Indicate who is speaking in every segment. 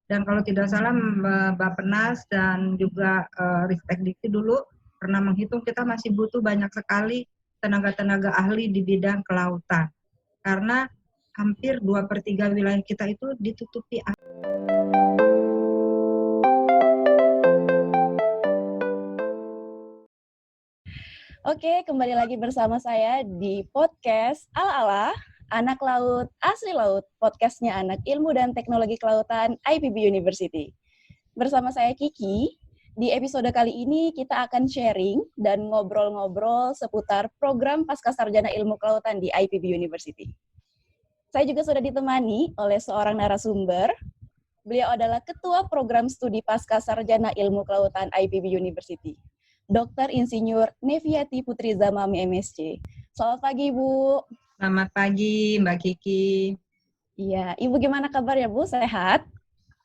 Speaker 1: Dan kalau tidak salah Bappenas dan juga Ristek Dikti dulu pernah menghitung kita masih butuh banyak sekali tenaga-tenaga ahli di bidang kelautan. Karena hampir 2/3 wilayah kita itu ditutupi.
Speaker 2: Oke, kembali lagi bersama saya di podcast Ala-Ala, Anak Laut, Asli Laut, podcastnya Anak Ilmu dan Teknologi Kelautan IPB University. Bersama saya Kiki, di episode kali ini kita akan sharing dan ngobrol-ngobrol seputar program Pascasarjana Ilmu Kelautan di IPB University. Saya juga sudah ditemani oleh seorang narasumber. Beliau adalah Ketua Program Studi Pascasarjana Ilmu Kelautan IPB University, Dr. Insinyur Neviati Putri Zamami MSc. Selamat pagi, Bu.
Speaker 1: Selamat pagi, Mbak Kiki.
Speaker 2: Iya, Ibu gimana kabarnya, Bu? Sehat?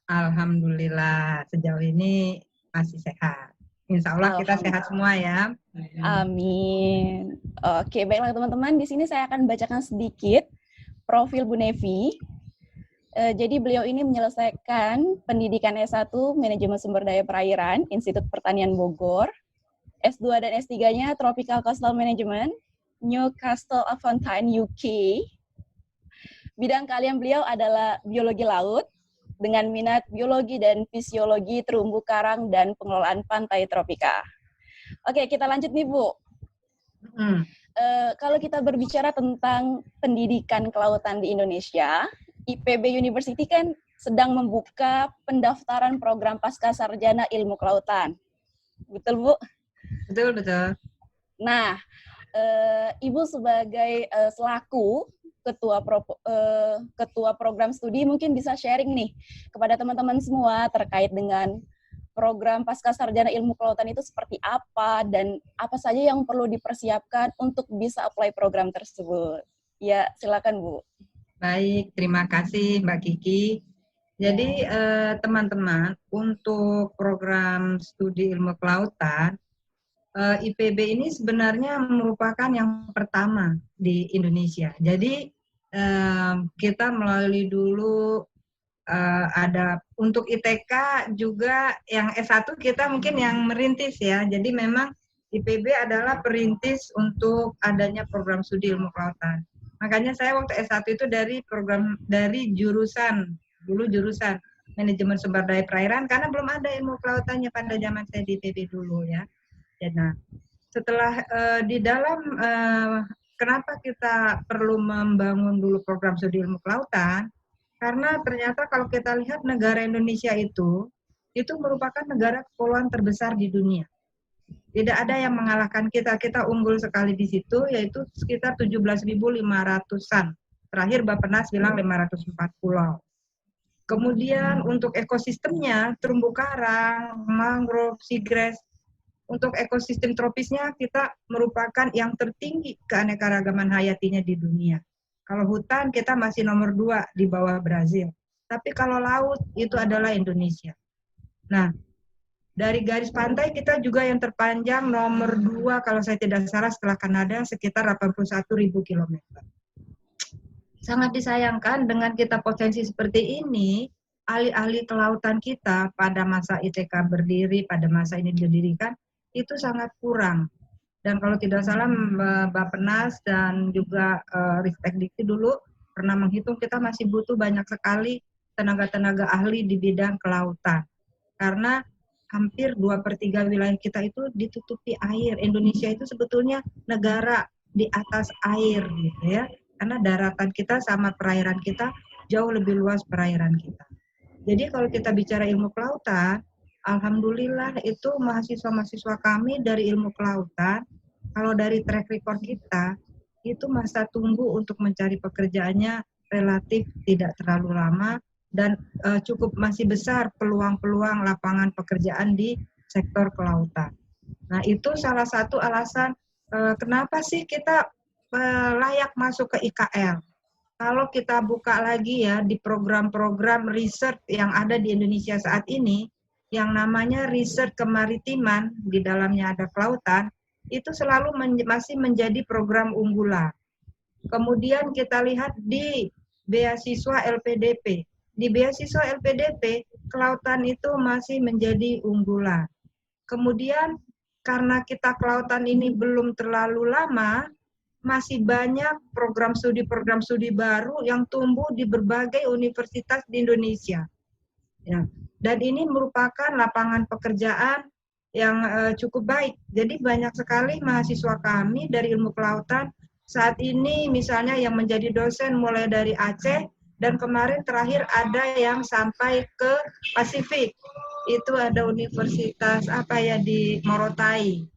Speaker 1: Alhamdulillah, sejauh ini masih sehat. Insya Allah kita sehat semua ya.
Speaker 2: Amin. Oke, baiklah teman-teman. Di sini saya akan bacakan sedikit profil Bu Nevi. Jadi beliau ini menyelesaikan pendidikan S1 Manajemen Sumber Daya Perairan, Institut Pertanian Bogor. S2 dan S3-nya Tropical Coastal Management, Newcastle upon Tyne, UK. Bidang keahlian beliau adalah biologi laut, dengan minat biologi dan fisiologi terumbu karang dan pengelolaan pantai tropika. Oke, kita lanjut nih, Bu. Kalau kita berbicara tentang pendidikan kelautan di Indonesia, IPB University kan sedang membuka pendaftaran program Pascasarjana Ilmu Kelautan. Betul, Bu?
Speaker 1: Betul.
Speaker 2: Nah, Ibu sebagai selaku ketua program studi mungkin bisa sharing nih kepada teman-teman semua terkait dengan program Pascasarjana Ilmu Kelautan itu seperti apa dan apa saja yang perlu dipersiapkan untuk bisa apply program tersebut. Ya, silakan, Bu.
Speaker 1: Baik, terima kasih Mbak Kiki. Jadi teman-teman, untuk program studi ilmu kelautan, IPB ini sebenarnya merupakan yang pertama di Indonesia. Jadi kita melalui dulu ada untuk ITK juga yang S1 kita mungkin yang merintis ya. Jadi memang IPB adalah perintis untuk adanya program studi ilmu kelautan. Makanya saya waktu S1 itu dari jurusan Manajemen Sumber Daya Perairan karena belum ada ilmu kelautannya pada zaman saya di IPB dulu ya. Nah, setelah di dalam kenapa kita perlu membangun dulu program studi ilmu kelautan? Karena ternyata kalau kita lihat negara Indonesia itu merupakan negara kepulauan terbesar di dunia. Tidak ada yang mengalahkan kita. Kita unggul sekali di situ, yaitu sekitar 17.500-an. Terakhir Bappenas bilang 504 pulau. Kemudian untuk ekosistemnya, terumbu karang, mangrove, seagrass, untuk ekosistem tropisnya kita merupakan yang tertinggi keanekaragaman hayatinya di dunia. Kalau hutan kita masih nomor 2 di bawah Brazil. Tapi kalau laut itu adalah Indonesia. Nah, dari garis pantai kita juga yang terpanjang nomor 2 kalau saya tidak salah setelah Kanada sekitar 81.000 kilometer. Sangat disayangkan dengan kita potensi seperti ini, ahli-ahli kelautan kita pada masa ITK berdiri, pada masa ini didirikan, itu sangat kurang. Dan kalau tidak salah Bappenas dan juga Ristek Dikti dulu pernah menghitung kita masih butuh banyak sekali tenaga-tenaga ahli di bidang kelautan. Karena hampir 2/3 wilayah kita itu ditutupi air. Indonesia itu sebetulnya negara di atas air gitu ya. Karena daratan kita sama perairan kita jauh lebih luas perairan kita. Jadi kalau kita bicara ilmu kelautan, alhamdulillah itu mahasiswa-mahasiswa kami dari ilmu kelautan, kalau dari track record kita, itu masa tunggu untuk mencari pekerjaannya relatif tidak terlalu lama dan cukup masih besar peluang-peluang lapangan pekerjaan di sektor kelautan. Nah itu salah satu alasan kenapa sih kita layak masuk ke IKL. Kalau kita buka lagi ya di program-program riset yang ada di Indonesia saat ini, yang namanya riset kemaritiman, di dalamnya ada kelautan, itu selalu masih menjadi program unggulan. Kemudian kita lihat di beasiswa LPDP, di beasiswa LPDP, kelautan itu masih menjadi unggulan. Kemudian karena kita kelautan ini belum terlalu lama, masih banyak program studi baru yang tumbuh di berbagai universitas di Indonesia. Ya. Dan ini merupakan lapangan pekerjaan yang cukup baik. Jadi banyak sekali mahasiswa kami dari ilmu kelautan saat ini misalnya yang menjadi dosen mulai dari Aceh, dan kemarin terakhir ada yang sampai ke Pasifik. Itu ada universitas di Morotai.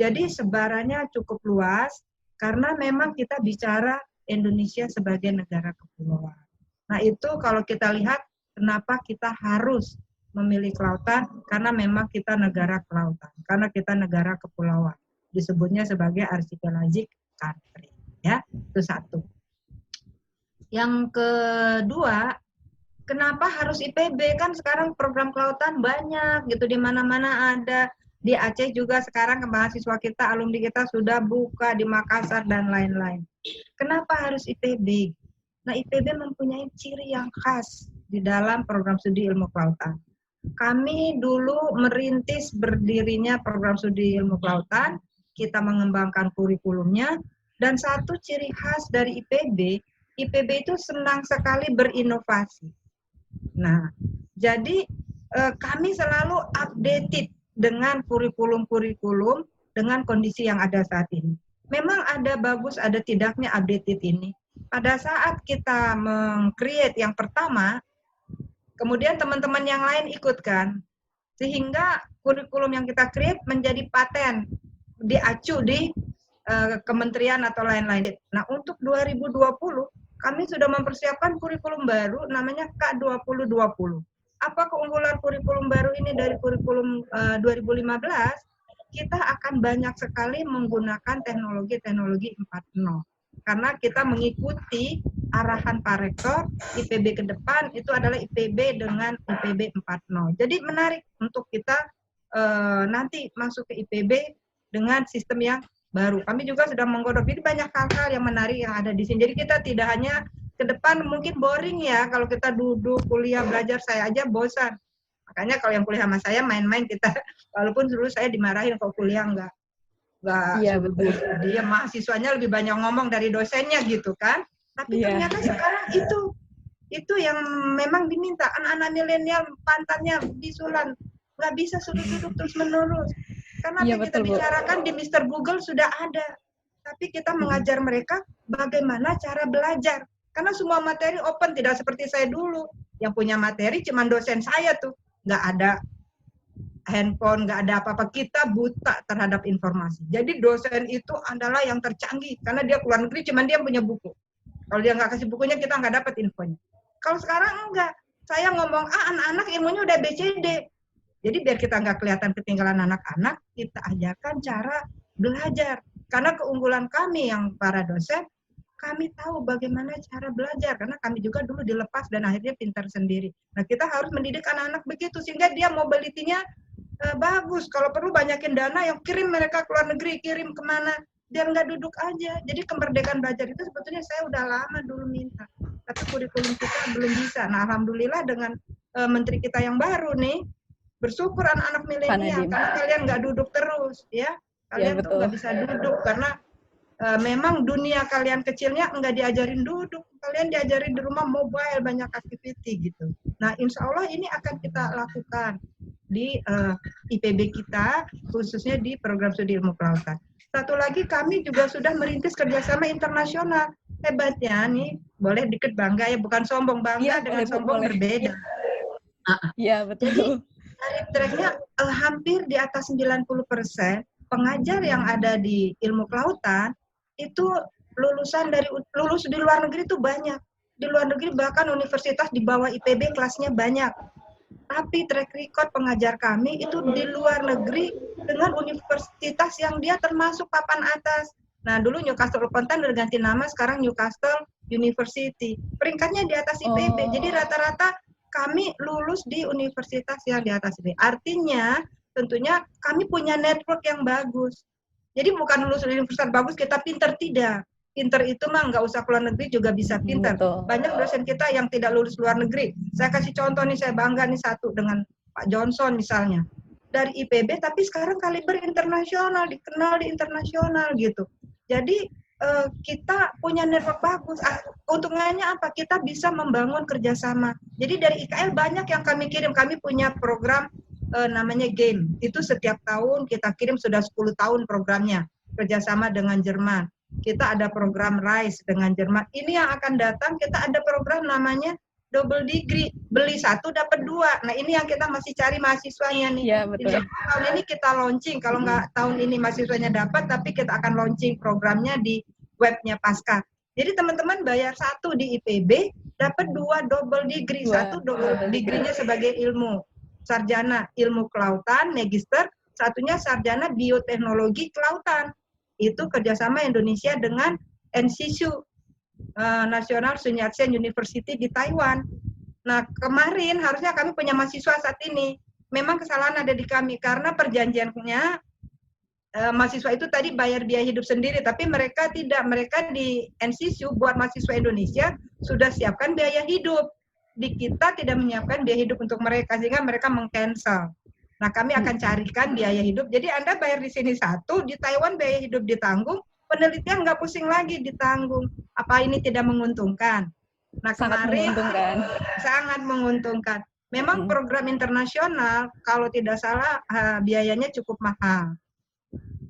Speaker 1: Jadi sebarannya cukup luas karena memang kita bicara Indonesia sebagai negara kepulauan. Nah itu kalau kita lihat kenapa kita harus memilih kelautan, karena memang kita negara kelautan, karena kita negara kepulauan. Disebutnya sebagai archipelagic country. Ya, itu satu. Yang kedua, kenapa harus IPB? Kan sekarang program kelautan banyak gitu, di mana-mana ada. Di Aceh juga sekarang mahasiswa kita, alumni kita sudah buka di Makassar dan lain-lain. Kenapa harus IPB? Nah, IPB mempunyai ciri yang khas di dalam program studi ilmu kelautan. Kami dulu merintis berdirinya program studi ilmu kelautan, kita mengembangkan kurikulumnya, dan satu ciri khas dari IPB itu senang sekali berinovasi. Nah, jadi kami selalu updated dengan kurikulum-kurikulum dengan kondisi yang ada saat ini. Memang ada bagus, ada tidaknya updated ini. Pada saat kita meng-create yang pertama, kemudian teman-teman yang lain ikut kan, sehingga kurikulum yang kita create menjadi paten, diacu di kementerian atau lain-lain. Nah, untuk 2020 kami sudah mempersiapkan kurikulum baru namanya K2020. Apa keunggulan kurikulum baru ini dari kurikulum 2015? Kita akan banyak sekali menggunakan teknologi 4.0. Karena kita mengikuti arahan Pak Rektor, IPB ke depan itu adalah IPB dengan IPB 4.0. Jadi menarik untuk kita nanti masuk ke IPB dengan sistem yang baru. Kami juga sedang menggodok, jadi banyak hal-hal yang menarik yang ada di sini. Jadi kita tidak hanya ke depan mungkin boring ya, kalau kita duduk kuliah belajar, saya aja bosan. Makanya kalau yang kuliah sama saya main-main kita, walaupun dulu saya dimarahin kalau kuliah enggak
Speaker 2: iya, betul.
Speaker 1: Dia mahasiswanya lebih banyak ngomong dari dosennya gitu kan. Tapi ternyata sekarang itu yang memang diminta. Anak-anak milenial pantatnya bisulan, nggak bisa suruh duduk terus menerus. Karena apa kita bicarakan di Mr. Google sudah ada. Tapi kita mengajar mereka bagaimana cara belajar. Karena semua materi open, tidak seperti saya dulu. Yang punya materi cuma dosen saya tuh. Nggak ada handphone, nggak ada apa-apa. Kita buta terhadap informasi. Jadi dosen itu adalah yang tercanggih. Karena dia keluar negeri, cuma dia punya buku. Kalau dia nggak kasih bukunya, kita nggak dapat infonya. Kalau sekarang enggak. Saya ngomong, anak-anak ilmunya udah BCD. Jadi biar kita nggak kelihatan ketinggalan anak-anak, kita ajarkan cara belajar. Karena keunggulan kami yang para dosen, kami tahu bagaimana cara belajar. Karena kami juga dulu dilepas dan akhirnya pintar sendiri. Nah, kita harus mendidik anak-anak begitu, sehingga dia mobility-nya bagus. Kalau perlu banyakin dana, yang kirim mereka ke luar negeri, kirim kemana, biar nggak duduk aja. Jadi kemerdekaan belajar itu sebetulnya saya udah lama dulu minta. Tapi kurikulum kita belum bisa. Nah, alhamdulillah dengan menteri kita yang baru nih, bersyukur anak-anak milenial, karena kalian nggak duduk terus, ya. Kalian tuh nggak bisa duduk, karena memang dunia kalian kecilnya nggak diajarin duduk. Kalian diajarin di rumah mobile, banyak activity gitu. Nah, insya Allah ini akan kita lakukan di IPB kita, khususnya di program studi ilmu kelautan. Satu lagi, kami juga sudah merintis kerjasama internasional. Hebatnya nih, boleh dikit bangga ya, bukan sombong, bangga dengan sombong berbeda.
Speaker 2: Iya, betul.
Speaker 1: Jadi, tracknya hampir di atas 90% pengajar yang ada di ilmu kelautan itu lulus di luar negeri itu banyak. Di luar negeri bahkan universitas di bawah IPB kelasnya banyak. Tapi track record pengajar kami itu di luar negeri dengan universitas yang dia termasuk papan atas. Nah, dulu Newcastle upon Time udah ganti nama, sekarang Newcastle University. Peringkatnya di atas IPB. Jadi rata-rata kami lulus di universitas yang di atas ini. Artinya, tentunya kami punya network yang bagus. Jadi bukan lulus di universitas bagus, kita pinter, tidak. pinter itu mah nggak usah keluar negeri juga bisa pinter.
Speaker 2: Betul.
Speaker 1: Banyak dosen kita yang tidak lulus luar negeri. Saya kasih contoh nih, saya bangga nih satu dengan Pak Johnson misalnya. Dari IPB tapi sekarang kaliber internasional, dikenal di internasional gitu. Jadi kita punya network bagus. Keuntungannya apa? Kita bisa membangun kerjasama. Jadi dari IKL banyak yang kami kirim. Kami punya program namanya GAME. Itu setiap tahun kita kirim, sudah 10 tahun programnya. Kerjasama dengan Jerman. Kita ada program RISE dengan Jerman. Ini yang akan datang, kita ada program namanya double degree, beli 1 dapat 2. Nah ini yang kita masih cari mahasiswanya nih.
Speaker 2: Ya, betul.
Speaker 1: Tahun ini kita launching, kalau nggak tahun ini mahasiswanya dapat, tapi kita akan launching programnya di webnya Pasca. Jadi teman-teman bayar 1 di IPB, dapat 2 double degree. 1 double degree-nya sebagai ilmu sarjana ilmu kelautan, magister, satunya sarjana bioteknologi kelautan. Itu kerjasama Indonesia dengan NCSU, National Sun Yat-sen University di Taiwan. Nah, kemarin harusnya kami punya mahasiswa saat ini. Memang kesalahan ada di kami karena perjanjiannya mahasiswa itu tadi bayar biaya hidup sendiri, tapi mereka tidak. Mereka di NCSU buat mahasiswa Indonesia sudah siapkan biaya hidup. Di kita tidak menyiapkan biaya hidup untuk mereka, sehingga mereka meng-cancel. Nah, kami akan carikan biaya hidup. Jadi Anda bayar di sini 1, di Taiwan biaya hidup ditanggung, penelitian nggak pusing lagi ditanggung. Apa ini tidak menguntungkan? Nah,
Speaker 2: Sangat menguntungkan.
Speaker 1: Sangat menguntungkan. Memang program internasional kalau tidak salah biayanya cukup mahal.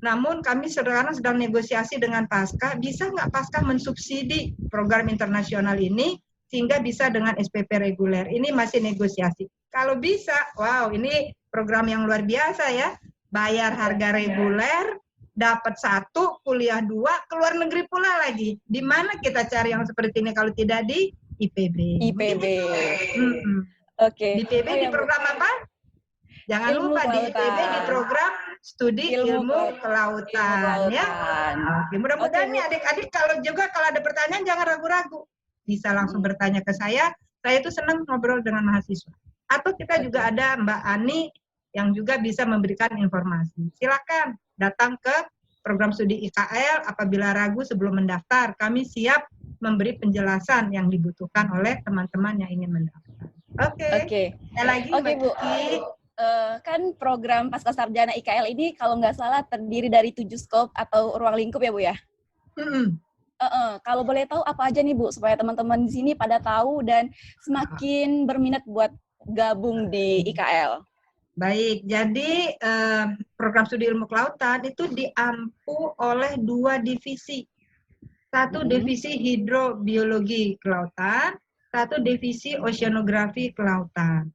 Speaker 1: Namun kami sekarang sedang negosiasi dengan Pasca, bisa nggak Pasca mensubsidi program internasional ini sehingga bisa dengan SPP reguler. Ini masih negosiasi. Kalau bisa, wow, ini program yang luar biasa ya. Bayar harga reguler, dapat 1, kuliah 2, keluar negeri pula lagi. Di mana kita cari yang seperti ini kalau tidak di IPB?
Speaker 2: IPB. Oke.
Speaker 1: Di IPB di program apa? Jangan lupa di IPB di program studi ilmu kelautan ya. Oke, mudah-mudahan nih adik-adik kalau ada pertanyaan jangan ragu-ragu. Bisa langsung bertanya ke saya. Saya itu senang ngobrol dengan mahasiswa. Atau kita juga ada Mbak Ani yang juga bisa memberikan informasi. Silakan datang ke program studi IKL apabila ragu sebelum mendaftar. Kami siap memberi penjelasan yang dibutuhkan oleh teman-teman yang ingin mendaftar. Oke. Lagi
Speaker 2: Bu. Kan program Pasca Sarjana IKL ini kalau nggak salah terdiri dari 7 skop atau ruang lingkup ya Bu ya? Kalau boleh tahu apa aja nih Bu, supaya teman-teman di sini pada tahu dan semakin berminat buat gabung di IKL.
Speaker 1: Baik, jadi program studi ilmu kelautan itu diampu oleh 2 divisi. 1 divisi hidrobiologi kelautan, 1 divisi oceanografi kelautan.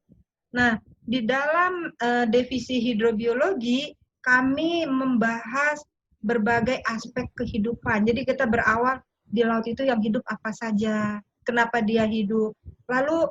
Speaker 1: Nah, di dalam divisi hidrobiologi kami membahas berbagai aspek kehidupan. Jadi kita berawal di laut itu yang hidup apa saja, kenapa dia hidup, lalu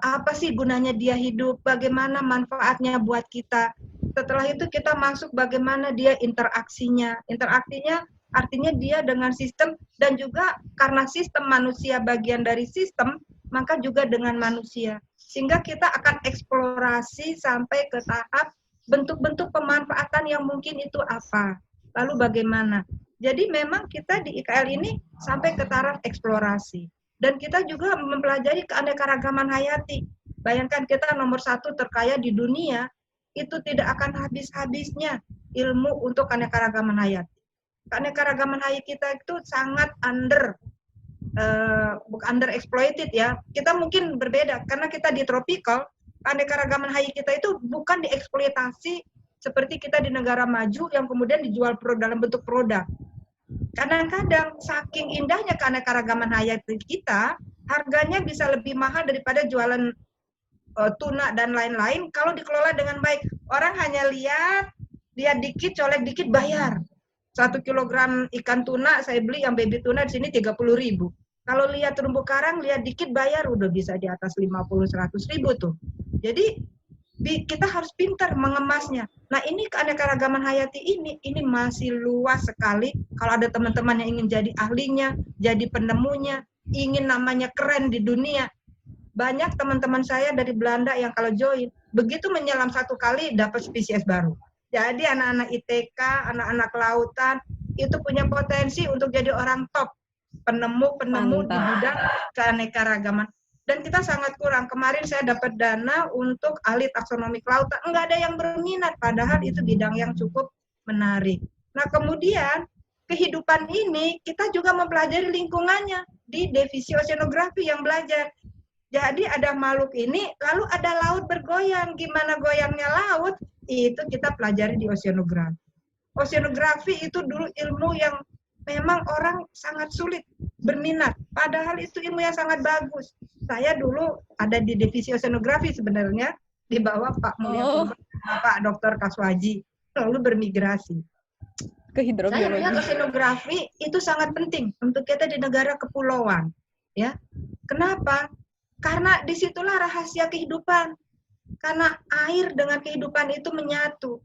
Speaker 1: apa sih gunanya dia hidup, bagaimana manfaatnya buat kita. Setelah itu kita masuk bagaimana dia interaksinya. Interaksinya artinya dia dengan sistem, dan juga karena sistem manusia bagian dari sistem, maka juga dengan manusia. Sehingga kita akan eksplorasi sampai ke tahap bentuk-bentuk pemanfaatan yang mungkin itu apa. Lalu bagaimana? Jadi memang kita di IKL ini sampai ke taraf eksplorasi. Dan kita juga mempelajari keanekaragaman hayati. Bayangkan kita nomor 1 terkaya di dunia, itu tidak akan habis-habisnya ilmu untuk keanekaragaman hayati. Keanekaragaman hayati kita itu sangat underexploited ya. Kita mungkin berbeda karena kita di tropical, keanekaragaman hayati kita itu bukan dieksploitasi seperti kita di negara maju yang kemudian dijual dalam bentuk produk. Kadang-kadang saking indahnya keanekaragaman hayati kita, harganya bisa lebih mahal daripada jualan tuna dan lain-lain kalau dikelola dengan baik. Orang hanya lihat dikit, colek dikit, bayar. 1 kilogram ikan tuna saya beli yang baby tuna di sini 30.000. Kalau lihat terumbu karang, lihat dikit bayar, udah bisa di atas 50-100 ribu tuh. Jadi kita harus pintar mengemasnya. Nah, ini keanekaragaman hayati ini masih luas sekali. Kalau ada teman-teman yang ingin jadi ahlinya, jadi penemunya, ingin namanya keren di dunia. Banyak teman-teman saya dari Belanda yang kalau join, begitu menyelam 1 kali dapat spesies baru. Jadi anak-anak ITK, anak-anak kelautan, itu punya potensi untuk jadi orang top. penemu-penemu di
Speaker 2: Mantap.
Speaker 1: bidang keanekaragaman. Dan kita sangat kurang. Kemarin saya dapat dana untuk ahli taksonomi kelautan, enggak ada yang berminat, padahal itu bidang yang cukup menarik. Nah, kemudian kehidupan ini kita juga mempelajari lingkungannya di divisi oceanografi yang belajar. Jadi ada makhluk ini, lalu ada laut bergoyang. Gimana goyangnya laut? Itu kita pelajari di oceanografi. Oceanografi itu dulu ilmu yang memang orang sangat sulit berminat. Padahal itu ilmu yang sangat bagus. Saya dulu ada di divisi oceanografi sebenarnya, di bawah Pak Mulya Purba, Pak Dr. Kaswaji, lalu bermigrasi.
Speaker 2: Ke hidrobiologi.
Speaker 1: Saya melihat oceanografi itu sangat penting untuk kita di negara kepulauan. Ya, kenapa? Karena disitulah rahasia kehidupan. Karena air dengan kehidupan itu menyatu.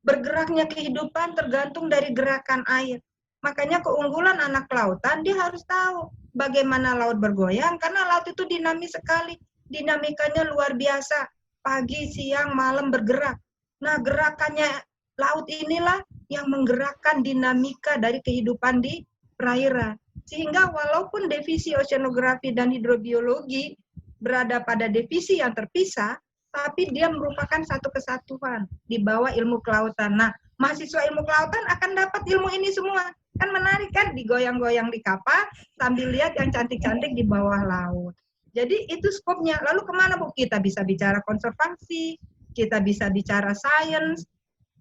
Speaker 1: Bergeraknya kehidupan tergantung dari gerakan air. Makanya keunggulan anak kelautan, dia harus tahu bagaimana laut bergoyang, karena laut itu dinamis sekali. Dinamikanya luar biasa. Pagi, siang, malam bergerak. Nah, gerakannya laut inilah yang menggerakkan dinamika dari kehidupan di perairan. Sehingga walaupun divisi oceanografi dan hidrobiologi berada pada divisi yang terpisah, tapi dia merupakan satu kesatuan di bawah ilmu kelautan. Nah, mahasiswa ilmu kelautan akan dapat ilmu ini semua. Kan menarik kan, digoyang-goyang di kapal sambil lihat yang cantik-cantik di bawah laut. Jadi itu skopnya. Lalu kemana Bu? Kita bisa bicara konservasi, kita bisa bicara sains,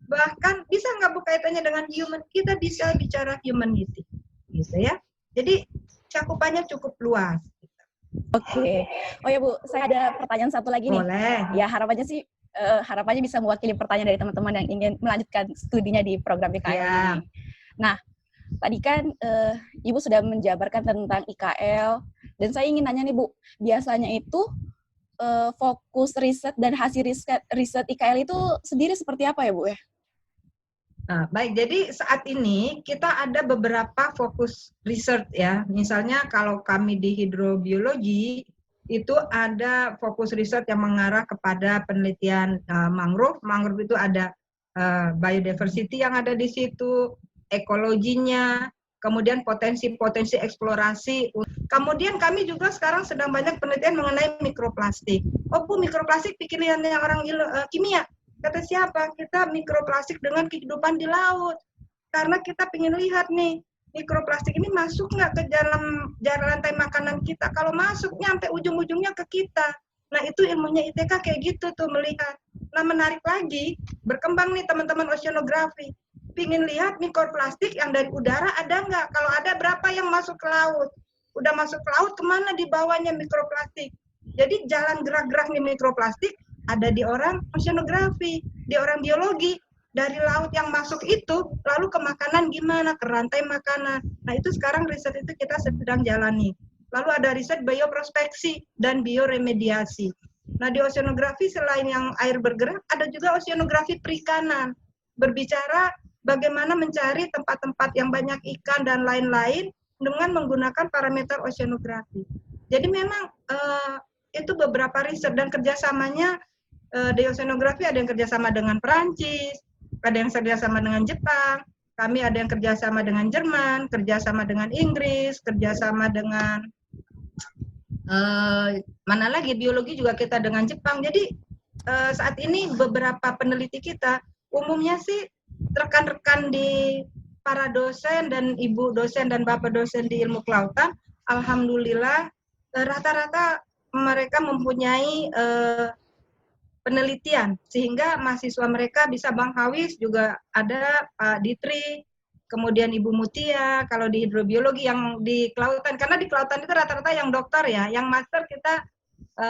Speaker 1: bahkan bisa nggak Bu kaitannya dengan human? Kita bisa bicara humanity, gitu ya. Jadi cakupannya cukup luas.
Speaker 2: Oke. Oh ya Bu, saya ada pertanyaan satu lagi nih.
Speaker 1: Boleh.
Speaker 2: Ya harapannya sih, harapannya bisa mewakili pertanyaan dari teman-teman yang ingin melanjutkan studinya di program IKL ini. Nah, tadi kan Ibu sudah menjabarkan tentang IKL, dan saya ingin nanya nih Bu, biasanya itu fokus riset dan hasil riset IKL itu sendiri seperti apa ya Bu ya?
Speaker 1: Nah, baik, jadi saat ini kita ada beberapa fokus research ya. Misalnya kalau kami di hidrobiologi, itu ada fokus riset yang mengarah kepada penelitian mangrove. Mangrove itu ada biodiversity yang ada di situ, ekologinya, kemudian potensi-potensi eksplorasi. Kemudian kami juga sekarang sedang banyak penelitian mengenai mikroplastik. Oh Bu, mikroplastik pikirannya orang kimia. Kata siapa? Kita mikroplastik dengan kehidupan di laut. Karena kita ingin lihat nih, mikroplastik ini masuk nggak ke dalam jalan rantai makanan kita? Kalau masuk, nyampe ujung-ujungnya ke kita. Nah, itu ilmunya ITK kayak gitu tuh melihat. Nah, menarik lagi, berkembang nih teman-teman oceanografi. Pingin lihat mikroplastik yang dari udara ada nggak? Kalau ada, berapa yang masuk ke laut? Udah masuk ke laut, kemana dibawanya mikroplastik? Jadi jalan gerak-geraknya mikroplastik ada di orang oceanografi, di orang biologi. Dari laut yang masuk itu, lalu ke makanan gimana? Ke rantai makanan. Nah, itu sekarang riset itu kita sedang jalani. Lalu ada riset bioprospeksi dan bioremediasi. Nah, di oceanografi selain yang air bergerak, ada juga oceanografi perikanan. Berbicara bagaimana mencari tempat-tempat yang banyak ikan dan lain-lain dengan menggunakan parameter oceanografi. Jadi memang itu beberapa riset dan kerjasamanya di oceanografi ada yang kerjasama dengan Perancis, ada yang kerjasama dengan Jepang, kami ada yang kerjasama dengan Jerman, kerjasama dengan Inggris, kerjasama dengan mana lagi, biologi juga kita dengan Jepang. Jadi saat ini beberapa peneliti kita, umumnya sih rekan-rekan di para dosen dan ibu dosen dan bapak dosen di ilmu kelautan, alhamdulillah rata-rata mereka mempunyai penelitian, sehingga mahasiswa mereka bisa Bang Hawis juga ada, Pak Ditri, kemudian Ibu Mutia, kalau di hidrobiologi yang di kelautan, karena di kelautan itu rata-rata yang dokter ya, yang master kita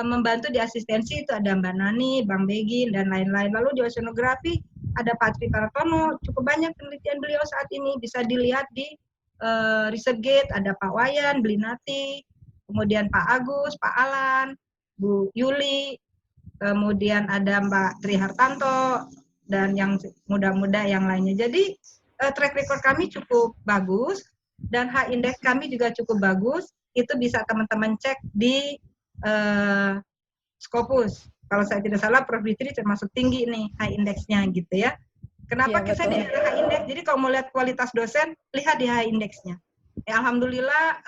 Speaker 1: membantu di asistensi itu ada Mbak Nani, Bang Begin, dan lain-lain. Lalu di oceanografi ada Pak Tri Paratono, cukup banyak penelitian beliau saat ini, bisa dilihat di ResearchGate, ada Pak Wayan, Blinati, kemudian Pak Agus, Pak Alan, Bu Yuli, kemudian ada Mbak Tri Hartanto, dan yang muda-muda yang lainnya. Jadi track record kami cukup bagus, dan H-index kami juga cukup bagus. Itu bisa teman-teman cek di Scopus. Kalau saya tidak salah, Prof. Ditri termasuk tinggi nih H-indexnya gitu ya. Kenapa kita di H-index? Jadi kalau mau lihat kualitas dosen, lihat di H-indexnya. Alhamdulillah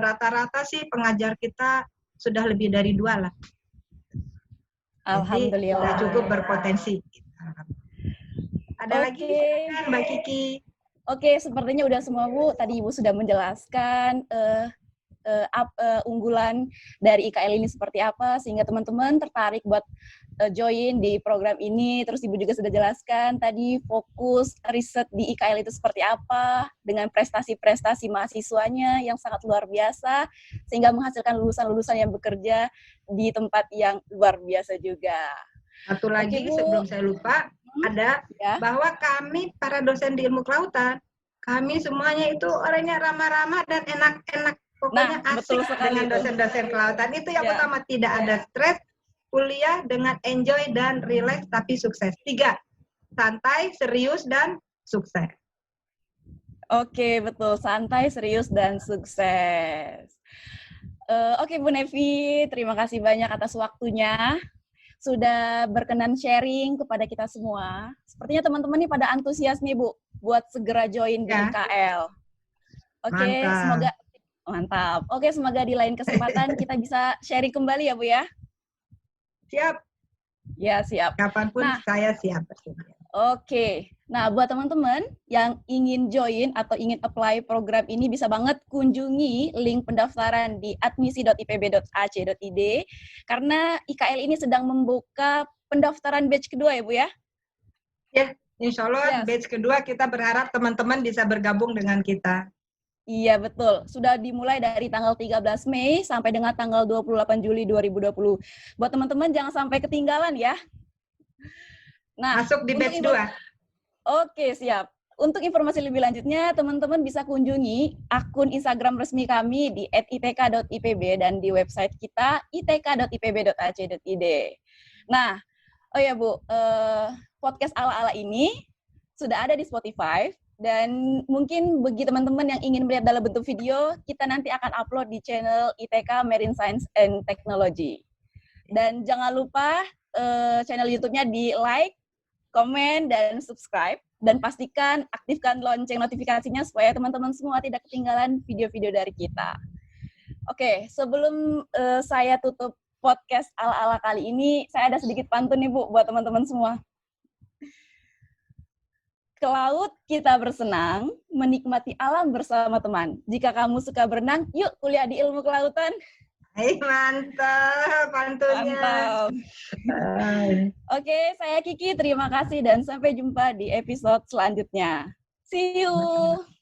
Speaker 1: rata-rata sih pengajar kita sudah lebih dari 2 lah. Jadi
Speaker 2: Alhamdulillah.
Speaker 1: sudah cukup berpotensi. Ada lagi silakan Mbak Kiki.
Speaker 2: Oke, sepertinya udah semua Bu. Tadi Ibu sudah menjelaskan unggulan dari IKL ini seperti apa, sehingga teman-teman tertarik buat join di program ini. Terus Ibu juga sudah jelaskan tadi fokus riset di IKL itu seperti apa, dengan prestasi-prestasi mahasiswanya yang sangat luar biasa, sehingga menghasilkan lulusan-lulusan yang bekerja di tempat yang luar biasa juga.
Speaker 1: Satu lagi sebelum saya lupa, ada bahwa kami para dosen di ilmu kelautan, kami semuanya itu orangnya ramah-ramah dan enak-enak. Pokoknya asik dengan dosen-dosen kelautan. Itu yang pertama, tidak ada stres, kuliah dengan enjoy dan relax tapi sukses. 3, santai, serius, dan sukses.
Speaker 2: Oke, betul. Santai, serius, dan sukses. Oke, Bu Nevi, terima kasih banyak atas waktunya. Sudah berkenan sharing kepada kita semua. Sepertinya teman-teman ini pada antusias nih, Bu, buat segera join di IKL. Oke, semoga mantap. Oke, semoga di lain kesempatan kita bisa sharing kembali ya, Bu ya.
Speaker 1: Siap.
Speaker 2: Ya, siap.
Speaker 1: Kapanpun saya siap.
Speaker 2: Oke. Nah, buat teman-teman yang ingin join atau ingin apply program ini, bisa banget kunjungi link pendaftaran di admisi.ipb.ac.id, karena IKL ini sedang membuka pendaftaran batch kedua ya, Bu ya?
Speaker 1: Ya, insya Allah batch kedua kita berharap teman-teman bisa bergabung dengan kita.
Speaker 2: Iya, betul. Sudah dimulai dari tanggal 13 Mei sampai dengan tanggal 28 Juli 2020. Buat teman-teman jangan sampai ketinggalan ya. Nah,
Speaker 1: masuk di batch 2.
Speaker 2: Oke, siap. Untuk informasi lebih lanjutnya, teman-teman bisa kunjungi akun Instagram resmi kami di @itk.ipb dan di website kita itk.ipb.ac.id. Nah, oh ya Bu, podcast ala-ala ini sudah ada di Spotify, dan mungkin bagi teman-teman yang ingin melihat dalam bentuk video, kita nanti akan upload di channel ITK Marine Science and Technology. Dan jangan lupa channel YouTube-nya di like, komen, dan subscribe, dan pastikan aktifkan lonceng notifikasinya supaya teman-teman semua tidak ketinggalan video-video dari kita. Oke, sebelum saya tutup podcast ala-ala kali ini, saya ada sedikit pantun nih Bu buat teman-teman semua. Ke laut kita bersenang, menikmati alam bersama teman. Jika kamu suka berenang, yuk kuliah di ilmu kelautan.
Speaker 1: Hai, mantap pantunnya.
Speaker 2: Mantap. Oke, saya Kiki, terima kasih dan sampai jumpa di episode selanjutnya. See you.